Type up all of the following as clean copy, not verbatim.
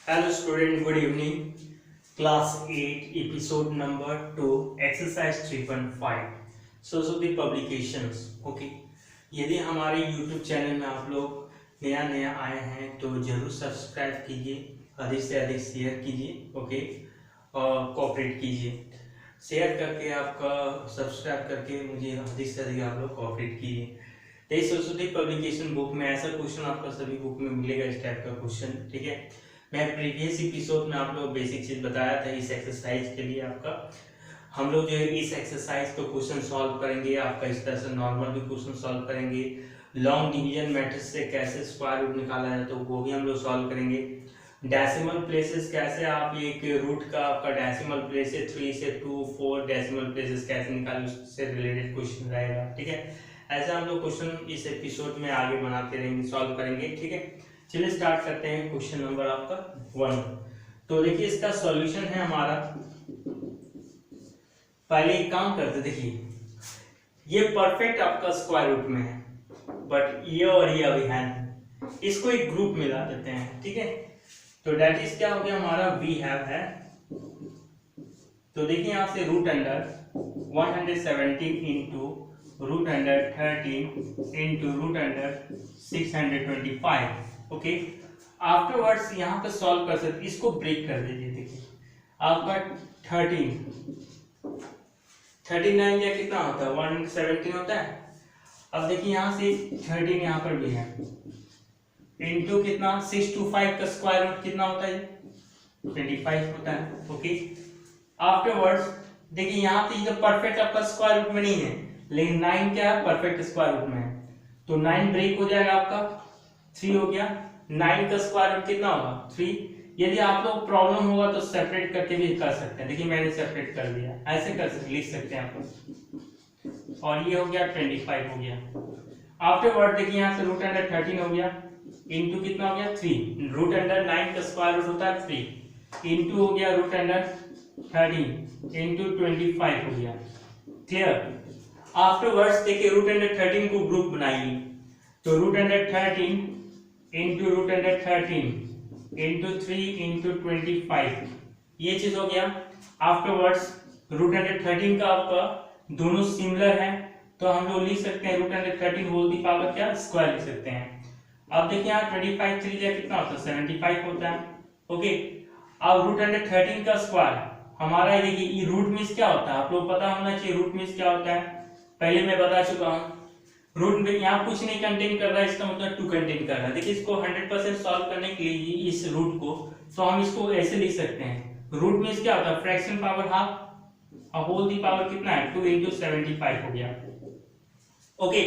Hello student, good evening. Class 8, episode number 2, exercise 3.5. Source of the publications. Okay. यदि हमारे YouTube channel में आप लोग नया नया आए हैं तो जरूर सब्सक्राइब कीजिए, अधिक से अधिक शेयर कीजिए, ओके, और कोऑपरेट कीजिए। शेयर करके आपका सब्सक्राइब करके मुझे अधिक से अधिक आप लोग कोऑपरेट कीजिए। तेईस सरस्वती पब्लिकेशन बुक में ऐसा क्वेश्चन आपका सभी बुक में मिलेगा, इस टाइप का क्वेश्चन, ठीक है। मैं प्रीवियस एपिसोड में आप लोग बेसिक चीज बताया था इस एक्सरसाइज के लिए। आपका हम लोग जो है इस एक्सरसाइज को क्वेश्चन सॉल्व करेंगे, आपका इस तरह से नॉर्मल भी क्वेश्चन सॉल्व करेंगे, लॉन्ग डिवीजन मैट्रिक्स से कैसे स्क्वायर रूट निकाला जाए तो वो भी हम लोग सॉल्व करेंगे। डेसिमल प्लेसेस कैसे आप एक रूट का आपका डेसिमल प्लेस है 3 से 2 4 डेसिमल प्लेसेस कैसे निकाले उससे रिलेटेड क्वेश्चन रहेगा, ठीक है। ऐसे हम लोग क्वेश्चन इस एपिसोड में आगे बनाते रहेंगे, सॉल्व करेंगे, ठीक है। चलिए स्टार्ट करते हैं। क्वेश्चन नंबर आपका 1। तो देखिए इसका सॉल्यूशन है हमारा। पहले एक काम करते, देखिए ये परफेक्ट आपका स्क्वायर रूट में है, बट ये और ये अभी है, इसको एक ग्रुप में ला देते हैं, ठीक है। तो डेट इज क्या हो गया हमारा, वी हैव है। तो देखिए यहां से root under 117 into root under 13 into root under 625, okay. Afterwards यहाँ पे सॉल्व कर सकते, इसको ब्रेक कर दीजिए। देखिए आपका 39 या कितना होता है 117 होता है। अब देखिए यहाँ से 13 यहाँ पर भी है, इंटू कितना 625 का स्क्वायर रूट कितना होता है 25 होता है, ओके। आफ्टरवर्ड्स देखिए यहाँ पे तो परफेक्ट आपका स्क्वायर रूट में नहीं है, लेकिन 9 क्या है परफेक्ट स्क्वायर रूट में है, तो 9 ब्रेक हो जाएगा, आपका 3 हो गया। 9 का स्क्वायर रूट कितना होगा 3। यदि आप लोग प्रॉब्लम होगा तो सेपरेट करके भी कर सकते हैं। देखिए मैंने सेपरेट कर दिया, ऐसे कर सकते, लिख सकते हैं आप। और ये हो गया 25 हो गया। आफ्टरवर्ड देखिए यहाँ से रूट अंडर 13 हो गया, इंटू कितना हो गया 3। रूट अंडर 9 का स्क्वायर रूट होता है 3, इंटू हो गया रूट अंडर 13 इंटू 25 हो गया, क्लियर। आफ्टरवर्ड्स देखिए रूट अंडर 13 को ग्रुप बनाइए, तो root under 13 into root under 13 into 3 into 25, ये चीज हो गया। आफ्टरवर्ड्स रूट अंडर 13 का आपका दोनों सिमिलर है, तो हम लोग लिख सकते हैं root under 13 whole the power क्या स्क्वायर लिख सकते हैं। अब देखिए यहाँ 25 3 जा कितना होता है 75 होता है, ओके। अब रूट अंडर 13 का स्क्वायर हमारा, देखिए ये रूट मीन्स क्या होता है आप लोग पता होना चाहिए, रूट मीन्स क्या होता है पहले मैं बता चुका हूँ। रूट में यहाँ कुछ नहीं कंटेन कर रहा है, इसका मतलब 2 कंटेन कर रहा है। देखिए इसको 100% सॉल्व करने के लिए इस रूट को, तो हम इसको ऐसे लिख सकते हैं, रूट मीन्स क्या होता है फ्रैक्शन पावर हाफ, और होल दी पावर कितना है 2 इंटू 75 हो गया, ओके।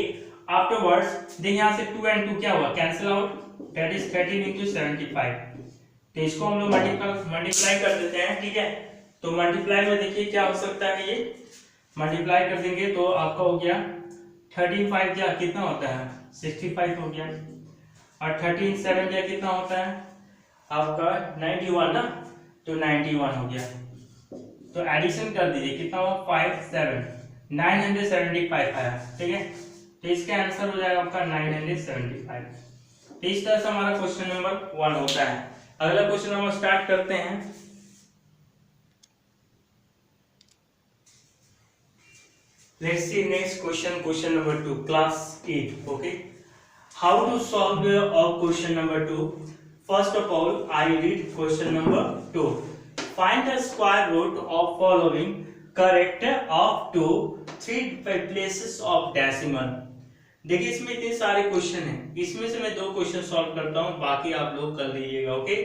आफ्टरवर्ड्स देखिए यहाँ से 2 and 2 क्या हुआ cancel out, that is 13 into 75। तो इसको हम लोग मल्टीप्लाई कर देते हैं, ठीक है। तो मल्टीप्लाई में देखिए क्या हो सकता है, ये मल्टीप्लाई कर देंगे तो आपका हो गया 13 5 या कितना होता है 65 हो गया, और 13 7 या कितना होता है आपका 91 ना, तो 91 हो गया। तो एडिशन कर दीजिए कितना हुआ 5 7 975 आया, ठीक है। तो इसका आंसर हो जाएगा आपका 975। तो इस तरह से हमारा क्वेश्चन नंबर 1 होता है। अगला क्वेश्चन हम स्टार्ट करते हैं। Let's see next question, question number 2, class 8, okay. How to solve of question number 2? First of all, I read question number 2. Find the square root of following correct up to 3 places of decimal. देखिए इसमें इतने सारे question हैं, इसमें से मैं 2 question solve करता हूँ, बाकी आप लोग कर लीजिएगा, ओके।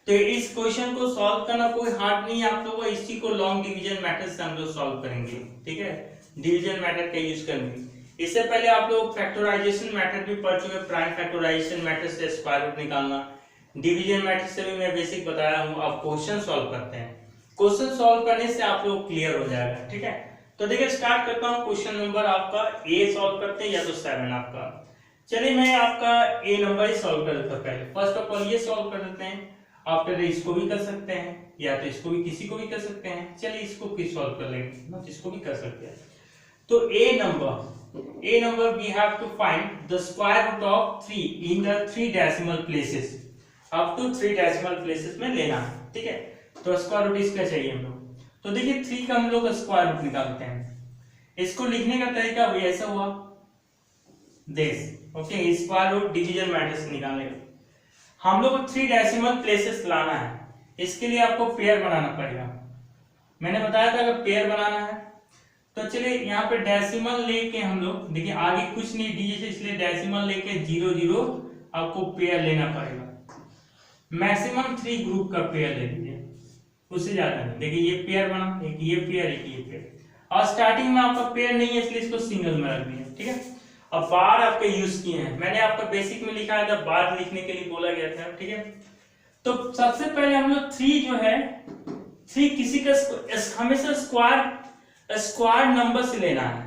तो इस क्वेश्चन को सॉल्व करना कोई हार्ड नहीं है आप लोगों को, इसी को लॉन्ग डिवीजन मेथड से हम लोग सॉल्व करेंगे, ठीक है। डिवीजन मेथड का यूज करेंगे। इससे पहले आप लोग फैक्टराइजेशन मेथड भी पढ़ चुके, प्राइम फैक्टराइजेशन मेथड से स्क्वायर रूट निकालना, डिवीजन मेथड से भी मैं बेसिक बताया हूँ। आप क्वेश्चन सॉल्व करते हैं, क्वेश्चन सॉल्व करने से आप लोग क्लियर हो जाएगा, ठीक है। तो देखिए स्टार्ट करता हूँ, क्वेश्चन नंबर आपका ए सॉल्व करते हैं या तो 7 आपका। चलिए मैं आपका ए नंबर ही सॉल्व कर देता हूँ पहले। फर्स्ट ऑफ ऑल ये सॉल्व कर देते हैं, आफ्टर इसको भी कर सकते हैं या तो इसको भी, किसी को भी कर सकते हैं। चलिए इसको भी सॉल्व कर लेंगे, इसको भी कर सकते हैं। तो a number we have to find the square root of 3 in the 3 decimal places. Up to 3 decimal places में लेना है, ठीक है। तो स्क्वायर रूट इसका चाहिए हम लोग। तो देखिए 3 का हम लोग स्क्वायर रूट निकालते हैं। इसको लिखने का तरीका भी ऐसा हुआ this, okay. Square root division method से निकालने का हम लोग को 3 डेसिमल प्लेसेस लाना है। इसके लिए आपको पेयर बनाना पड़ेगा। मैंने बताया था अगर पेयर बनाना है तो चलिए यहाँ पे डेसिमल लेके हम लोग देखिए आगे कुछ नहीं दीजिए, इसलिए डेसिमल लेके 0 0 आपको पेयर लेना पड़ेगा। मैक्सिमम 3 ग्रुप का पेयर ले लीजिए, उससे ज्यादा नहीं। देखिए ये पेयर बना, एक ये पेयर, एक ये पेयर, और स्टार्टिंग में आपका पेयर नहीं है इसलिए इसको सिंगल में रख दिया, ठीक है। अब बार आपके यूज किए हैं, मैंने आपका बेसिक में लिखा था, बार लिखने के लिए बोला गया था, ठीक है। तो सबसे पहले हम लोग 3 जो है 3 किसी का हमेशा स्क्वायर नंबर से लेना है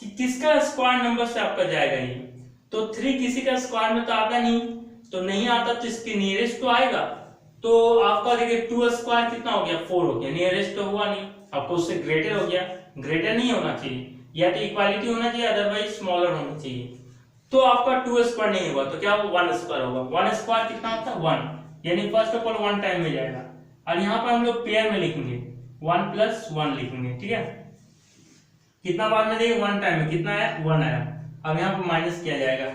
कि किसका स्क्वायर नंबर से आपका जाएगा ये। तो 3 किसी का स्क्वायर में तो आता नहीं, तो नहीं आता तो इसके नियरेस्ट तो आएगा। तो आपका देखिए 2 स्क्वायर कितना हो गया, 4 हो गया, नियरेस्ट तो हुआ नहीं, आपको उससे ग्रेटर हो गया। ग्रेटर नहीं होना चाहिए, या तो इक्वालिटी होना चाहिए, अदरवाइज स्मॉलर होना चाहिए। तो आपका 2 स्क्वायर नहीं होगा तो क्या होगा, 1 स्क्वायर होगा। 1 स्क्वायर कितना होता है, 1, यानी फर्स्ट ऑफ ऑल 1 टाइम में जाएगा। और यहाँ पर हम लोग पेयर में लिखेंगे 1 + 1 लिखेंगे, ठीक है। कितना बार में देखिए 1 टाइम में कितना आया, 1 आया। अब यहाँ पर माइनस किया जाएगा,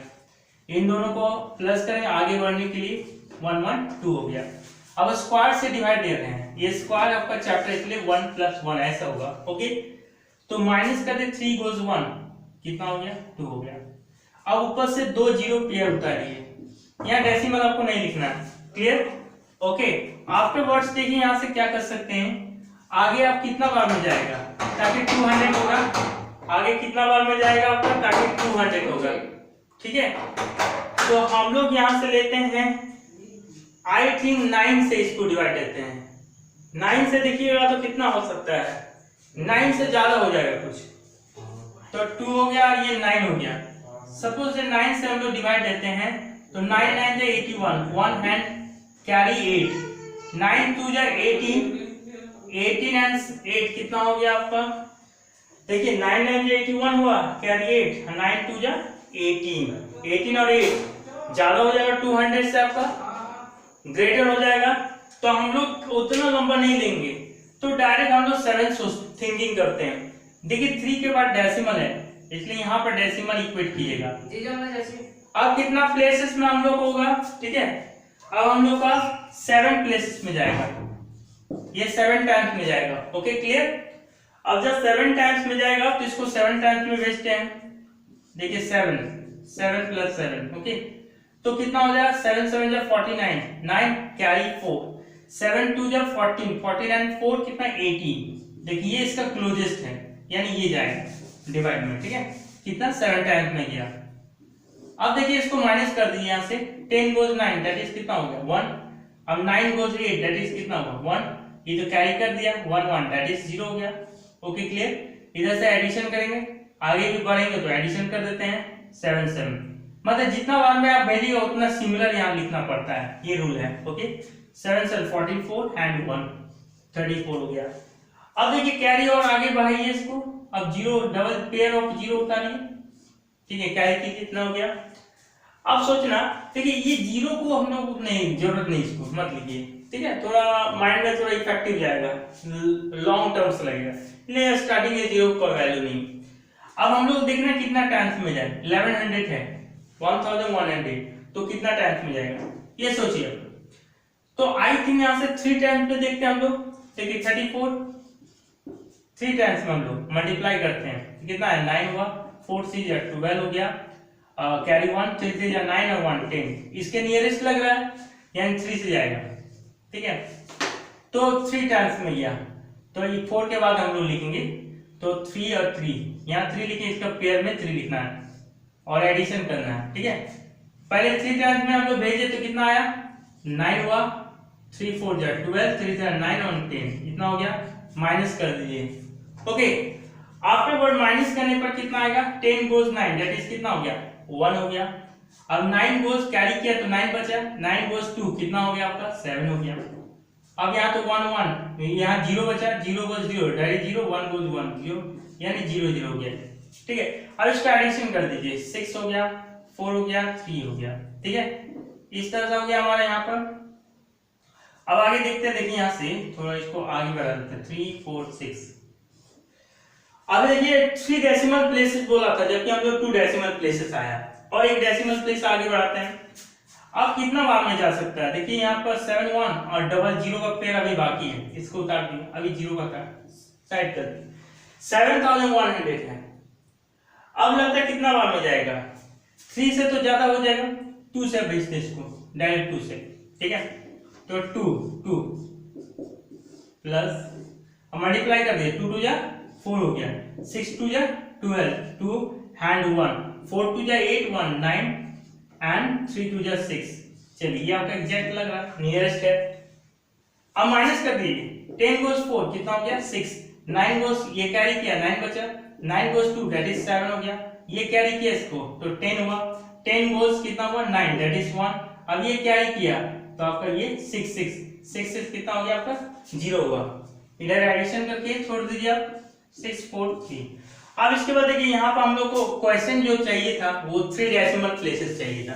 इन दोनों को प्लस करेंगे आगे बढ़ने के लिए, 1 1 2 हो गया। अब स्क्वायर से डिवाइड दे रहे हैं, ये स्क्वायर आपका चैप्टर इसलिए 1 + 1 ऐसा होगा, ओके। तो माइनस कर दे, 3 goes 1 कितना हो गया, 2 हो गया। अब ऊपर से 2 0 पेयर उतारिए, यहाँ डेसिमल आपको नहीं लिखना है, क्लियर, ओके। आफ्टर वर्ड्स देखिए यहाँ से क्या कर सकते हैं, आगे आप कितना बार में जाएगा ताकि 200 होगा, आगे कितना बार में जाएगा आपका ताकि 200 होगा, ठीक है। तो हम लोग यहाँ से लेते हैं, आई थिंक 9 से इसको डिवाइड देते हैं। 9 से देखिएगा तो कितना हो सकता है, 9 से ज्यादा हो जाएगा कुछ, तो 2 हो गया और ये 9 हो गया। सपोज से 9 से हम लोग डिवाइड देते हैं तो 9 9 से 81, 1 हैंड कैरी 8, 9 2 जा 18, 18 एंड 8 कितना हो गया आपका, देखिए 9 9 से 81 हुआ, कैरी 8, 9 2 जा 18, 18 और 8 ज्यादा हो जाएगा 200 से, आपका ग्रेटर हो जाएगा। तो हम लोग उतना नंबर नहीं लेंगे, तो डायरेक्ट हम लोग 7 थिंकिंग करते हैं। देखिए 3 के बाद डेसिमल है इसलिए यहाँ पर डेसिमल इक्वेट कीजिएगा। अब कितना प्लेसेस में हम लोग होगा, ठीक है। अब हम लोग का 7 प्लेसेस में जाएगा, ये 7 टाइम्स में जाएगा, ओके क्लियर। अब जब 7 टाइम्स में जाएगा तो इसको 7 टाइम्स में भेजते हैं, देखिए 7 7 + 7, ओके। तो कितना हो जाएगा, 7 7 जा 49, 9 कैरी 4, 7 2 जा 14, 49 4 कितना 80। देखिए ये इसका क्लोजेस्ट है, यानी ये जाएगा डिवाइड में, ठीक है। कितना 7 टाइम्स में गया। अब देखिए इसको माइनस कर दीजिए यहाँ से, 10 goes 9 दैट इज कितना हो गया 1। अब 9 goes 8 दैट इज कितना होगा 1, ये तो कैरी कर दिया 1 1 दैट इज 0 हो गया, ओके क्लियर। इधर से एडिशन करेंगे, आगे भी बढ़ेंगे तो एडिशन कर देते हैं 7 7, मतलब जितना बार में आप भेजिएगा उतना सिमिलर यहाँ लिखना पड़ता है, ये रूल है, ओके। 7 7 44 एंड 1 34 हो गया। अब देखिए कैरी और आगे बढ़ाइए इसको, अब 0 डबल पेयर ऑफ 0 उतारिए, ठीक है, कैरी कीजिए, कितना हो गया। अब सोचना, देखिए ये 0 को हम लोग नहीं, जरूरत नहीं, इसको मत लिखिए, ठीक है, थोड़ा माइंड में थोड़ा इफेक्टिव जाएगा, लॉन्ग टर्म से लगेगा, इसलिए स्टार्टिंग में 0 का वैल्यू नहीं। अब हम लोग देखना कितना टाइम्स में जाए, 1100 है, 1100, तो कितना टाइम्स में जाएगा ये सोचिए। तो आई थिंक यहाँ से 3 टाइम्स में देखते हैं हम लोग, देखिए 34, 3 टाइम्स में हम लोग मल्टीप्लाई करते हैं, कितना है 9 हुआ, 4 3 जा 12 हो गया, कैरी 1, 3 3 जा 9 और 1 10, इसके नियरेस्ट लग रहा है यानी 3 से जाएगा, ठीक है। तो 3 टाइम्स में गया, तो ये 4 के बाद हम लोग लिखेंगे, तो 3 और 3, यहाँ 3 लिखे, इसका पेयर में 3 लिखना है और एडिशन करना है, ठीक है। पहले 3 टाइम्स में हम लोग भेजे तो कितना आया 9 हुआ, 3 4 जा 12, 3 जा 9 और 10 इतना हो गया, माइनस कर दीजिए, ओके। आफ्टर वर्ड माइनस करने पर कितना आएगा, 10 goes 9 दैट इज कितना हो गया 1 हो गया। अब 9 goes कैरी किया तो 9 बचा, 9 goes 2 कितना हो गया आपका 7 हो गया। अब यहाँ तो 1 1, यहाँ 0 बचा, 0 goes 0 दैट इज 0, 1 goes 1 0, यानी 0 0 हो गया, ठीक है। अब इसका एडिशन कर दीजिए, 6 हो गया, 4 हो गया, 3 हो गया, ठीक है। इस तरह से हो गया हमारा यहाँ पर। अब आगे देखते हैं, देखिए यहाँ से थोड़ा इसको आगे बढ़ा देते हैं, 3 4 6। अब देखिए 3 डेसिमल प्लेसेस बोला था, जबकि हम लोग 2 डेसिमल प्लेसेस आया, और एक डेसिमल प्लेस आगे बढ़ाते हैं। अब कितना बार में जा सकता है, देखिए यहाँ पर 7 1 और डबल जीरो का पेयर अभी बाकी है, इसको उतार दिए, अभी जीरो का साइड कर दिए, 7100 है। अब लगता है कितना बार में जाएगा, 3 से तो ज्यादा हो जाएगा, 2 से भेजते इसको डायरेक्ट 2 से, ठीक है। तो 2 प्लस मल्टीप्लाई कर दिए, 2 2 जा 4 हो गया, 6 2 जा 12, 2 हैंड 1, 4 2 जा 8 1 9 एंड 3 2 जा 6। चलिए ये आपका एग्जैक्ट लग रहा है, नियरेस्ट है। अब माइनस कर दीजिए, 10 गोस 4 कितना हो गया 6, 9 गोस ये कैरी किया 9 बचा, 9 गोस 2 दैट इज 7 हो गया, ये कैरी किया इसको तो 10 हुआ, 10 गोस कितना हुआ 9 दैट इज 1। अब ये कैरी किया तो आपका ये 6 कितना हो गया आपका 0 हुआ, इधर एडिशन करके छोड़ दीजिए आप 6 4 3। अब इसके बाद देखिए यहाँ पर हम लोग को क्वेश्चन जो चाहिए था वो 3 डेसिमल प्लेसेस चाहिए था,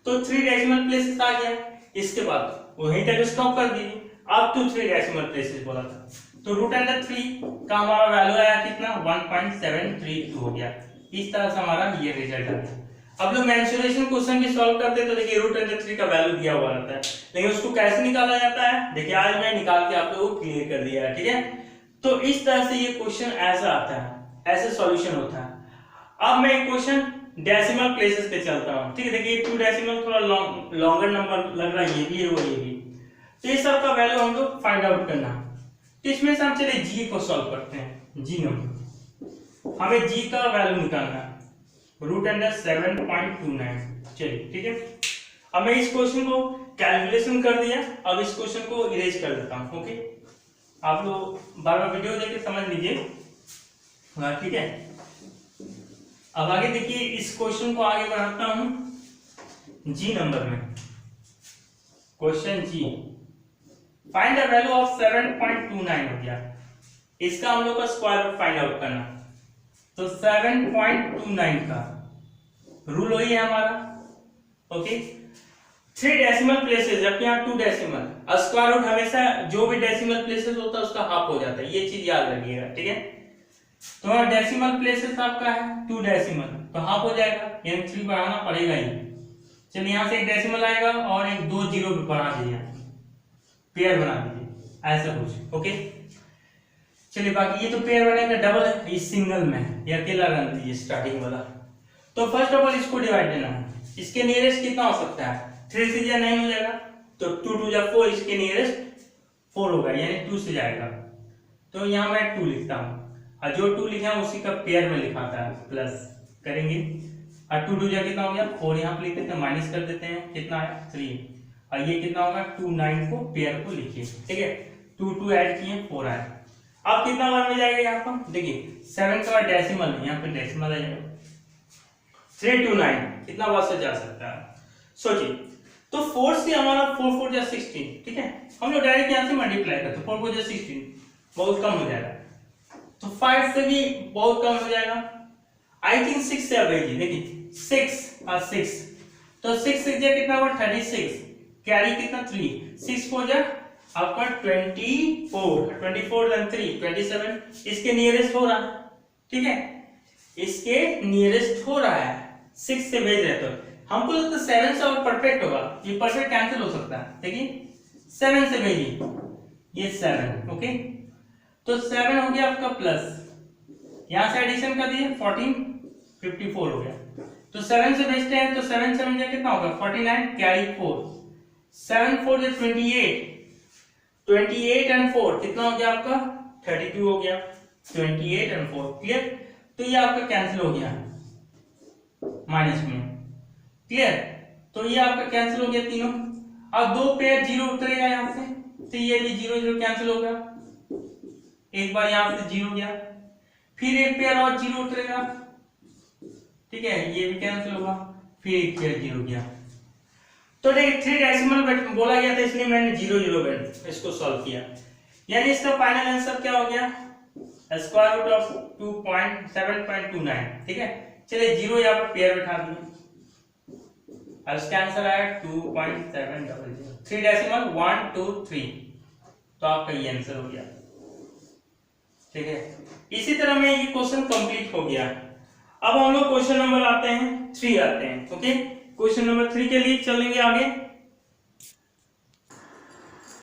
तो 3 डेसिमल प्लेसेस आ गया, इसके बाद वहीं तक स्टॉप कर दीजिए। अब तो 3 डेसिमल प्लेसेस बोला था, तो रूट अंडर 3 का हमारा वैल्यू आया कितना 1.732 हो गया। इस तरह से हमारा ये रिजल्ट आया। अब लोग मेंसुरेशन क्वेश्चन भी सॉल्व करते हैं तो देखिए रूट अंडर 3 का वैल्यू दिया हुआ रहता है, लेकिन उसको कैसे निकाला जाता है देखिए आज मैं निकाल के आप लोगों को क्लियर कर दिया है, ठीक है। तो इस तरह से ये क्वेश्चन ऐसा आता है, ऐसे सॉल्यूशन होता है। अब मैं एक क्वेश्चन डेसिमल प्लेसेस पे चलता हूं, ठीक है। देखिए 2 डेसिमल थोड़ा लॉन्गर नंबर लग रहा है, ये भी है वो ये भी, तो ये सब का वैल्यू हम लोग फाइंड आउट करना। तो इसमें से हम चलिए जी को सॉल्व करते हैं, जी नंबर हमें जी का वैल्यू निकालना है, रूट अंडर 7.29। चलिए ठीक है। अब मैं इस क्वेश्चन को कैलकुलेशन कर दिया, अब इस क्वेश्चन को इरेज कर देता हूं, ओके। आप लोग बार बार वीडियो देख के समझ लीजिए, ठीक है। अब आगे देखिए इस क्वेश्चन को आगे बढ़ाता हूं जी नंबर में, question G find the value of 7.29 हो गया, इसका हम लोग का स्क्वायर रूट फाइंड आउट करना। तो 7.29 का रूल वही है हमारा, ओके। 3 डेसिमल प्लेसेस जबकि यहाँ 2 डेसिमल, स्क्वायर रूट हमेशा जो भी डेसिमल प्लेसेस होता है उसका हाफ हो जाता है, ये चीज याद रखिएगा, ठीक है। तो डेसिमल प्लेसेस आपका है 2 डेसिमल, तो हाफ हो जाएगा, यानी 3 बढ़ाना पड़ेगा ही। चलिए यहाँ से एक डेसिमल आएगा और एक 2 जीरो बढ़ा दीजिए, पेयर बना दीजिए, ऐसा कुछ, ओके। चलिए बाकी ये तो पेयर बनेगा, डबल है, ये सिंगल में, ये अकेला रन दीजिए स्टार्टिंग वाला। तो फर्स्ट ऑफ ऑल इसको डिवाइड देना है, इसके नियरेस्ट कितना हो सकता है 3 से जा 9 हो जाएगा, तो 2 2 जा 4, इसके नियरेस्ट 4 होगा, यानी 2 से जाएगा। तो यहाँ मैं 2 लिखता हूँ, और जो 2 लिखा है उसी का पेयर में लिखाता है, प्लस करेंगे, और 2 2 जा कितना हो गया 4, यहाँ पे लिख देते हैं, माइनस कर देते हैं, कितना आया 3, और ये कितना होगा 2 9 को पेयर को लिखिए, ठीक है। 2 2 ऐड किए 4 आया। अब कितना बार में जाएगा यहाँ पर देखिए 7 का डेसिमल, यहाँ पे डेसिमल आ जाएगा, 3 2 9 कितना बार से जा सकता है सोचिए। तो 4 से हमारा 4 4 जा 16, ठीक है। हम लोग डायरेक्ट यहाँ से मल्टीप्लाई करते हैं, 4 4 जा 16 बहुत कम हो जाएगा, तो 5 से भी बहुत कम हो जाएगा। आई थिंक 6 से अब देखिए 6 और 6, तो 6 6 जा कितना हुआ 36, कैरी कितना 3, 6 4 जा आपका 24 देन 3 27, इसके नियरेस्ट हो रहा है, ठीक है, इसके नियरेस्ट हो रहा है, 6 से भेज रहे तो हमको लगता है 7 से और परफेक्ट होगा, ये परफेक्ट कैंसिल हो सकता है, देखिए 7 से भेजिए, ये 7, ओके। तो 7 हो गया आपका प्लस, यहां से एडिशन कर दीजिए 14 54 हो गया। तो 7 से भेजते हैं तो 7 7 जा कितना होगा 49, कैरी 4, 7 4 जा 28, 28 एंड 4 कितना हो गया आपका 32 हो गया, 28 एंड 4 क्लियर। तो ये आपका कैंसिल हो गया माइनस में, क्लियर। तो ये आपका कैंसिल हो गया तीनों। अब 2 पेयर जीरो उतरेगा यहाँ से, तो ये भी 0 0 कैंसिल हो गया, एक बार यहाँ से 0 गया, फिर एक पेयर और 0 उतरेगा, ठीक है, ये भी कैंसिल होगा, फिर एक पेयर 0 गया। तो देखिए 3 डेसिमल बोला गया था, इसलिए मैंने 0 0 इसको सॉल्व किया, यानी इसका फाइनल आंसर क्या हो गया स्क्वायर रूट ऑफ 7.29, ठीक है। चलिए 0 यहाँ पर पेयर बैठा दिए, और इसका आंसर आया 2.700, 3 डेसिमल 1 2 3, तो आपका ये आंसर हो गया। ठीक है, इसी तरह में ये क्वेश्चन कंप्लीट हो गया। अब हम लोग क्वेश्चन नंबर आते हैं 3 आते हैं। ओके, क्वेश्चन नंबर 3 के लिए चलेंगे आगे।